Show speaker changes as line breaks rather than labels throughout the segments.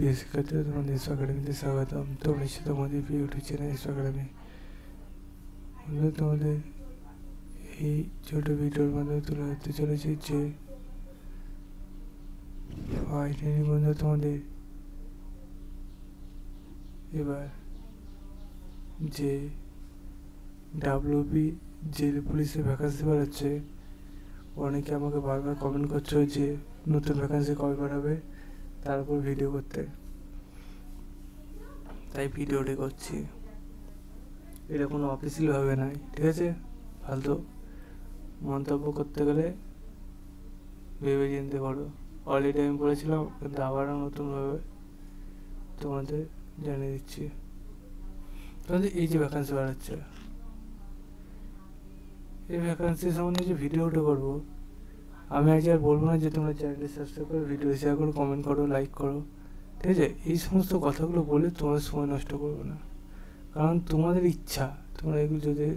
প্রিয় শিক্ষার্থীরা, তোমাদের ইসরো একাডেমিতে স্বাগতম। তোমরা নিশ্চয়ই তোমাদের প্রিয় ইউটিউব চ্যানেল ইসরো একাডেমি। বন্ধু, তোমাদের এই ছোট ভিডিওর মাধ্যমে তুলে ধরতে চলেছি যে ফাইনালি বন্ধু তোমাদের এবার যে ডাব্লিউবি জেল পুলিশে ভ্যাকান্সি বেরোচ্ছে, অনেকে আমাকে বারবার কমেন্ট করছো যে নতুন ভ্যাকান্সি কবে বেরোবে, তার উপর ভিডিও করতে, তাই ভিডিওটি করছি। এটা কোনো অফিসিয়ালভাবে নয়, ঠিক আছে? ফালতু মন্তব্য করতে গেলে ভেবে চিনতে পারো। অলরেডি আমি বলেছিলাম, কিন্তু আবারও নতুনভাবে তোমাদের জানিয়ে দিচ্ছি। তোমাদের এই যে ভ্যাকান্সি বেরোচ্ছে, এই ভ্যাকান্সি সম্বন্ধে যে ভিডিওটা করবো, আমি আজ আর বলবো না যে তোমরা চ্যানেলটি সাবস্ক্রাইব করো, ভিডিও শেয়ার করো, কমেন্ট করো, লাইক করো, ঠিক আছে? এই সমস্ত কথাগুলো বলে তোমার সময় নষ্ট করবো না, কারণ তোমাদের ইচ্ছা। তোমরা এগুলো যদি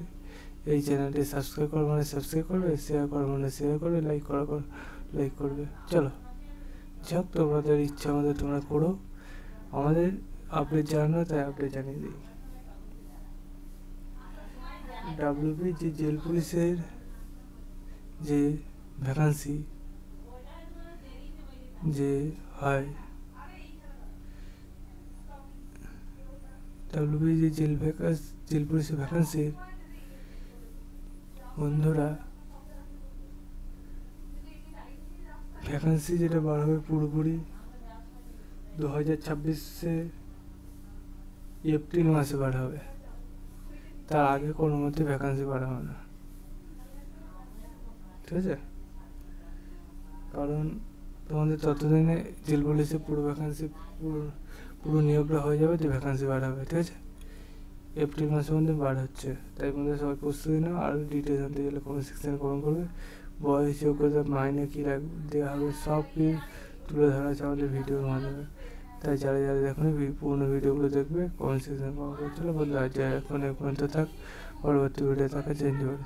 এই চ্যানেলটি সাবস্ক্রাইব করো মানে সাবস্ক্রাইব করবে, শেয়ার করো মানে শেয়ার করবে, লাইক লাইক করবে। চলো যাক, তোমাদের ইচ্ছা আমাদের তোমরা করো। আমাদের আপডেট জানানো, তাই আপডেট জানিয়ে দিই। ডাব্লিউবি যে জেল পুলিশের যে ভ্যাকান্সি যে হয়, ডাব্লিউবি যে জেল পুলিশের ভ্যাকান্সির বন্ধুরা, ভ্যাকান্সি যেটা বার হবে পুরোপুরি 2026 এপ্রিল মাসে বার হবে। তার আগে কোনো মতে ভ্যাকান্সি বার হবে না, ঠিক আছে? কারণ তোমাদের ততদিনে জেল পুলিশে পুরো ভ্যাকান্সি পুরো নিয়োগটা হয়ে যাবে, যে ভ্যাকান্সি বার হবে, ঠিক আছে? এপ্রিল মাসের মধ্যে বার হচ্ছে, তাই মধ্যে সবাই প্রস্তুতি নাও। আর ডিটেলস জানতে গেলে কমেন্ট সেকশনে কমেন্ট করবে। বয়স, যোগ্যতা, মাইনে কী দেওয়া হবে, সব কিছু তুলে ধরা আছে আমাদের ভিডিওর মাধ্যমে। তাই যারা যারা দেখুন পুরোনো ভিডিওগুলো দেখবে, কমেন্ট সেকশনে কমেন্ট করছিল। বন্ধু আজ এখন থাক, পরবর্তী ভিডিও থাকা চেঞ্জ করে।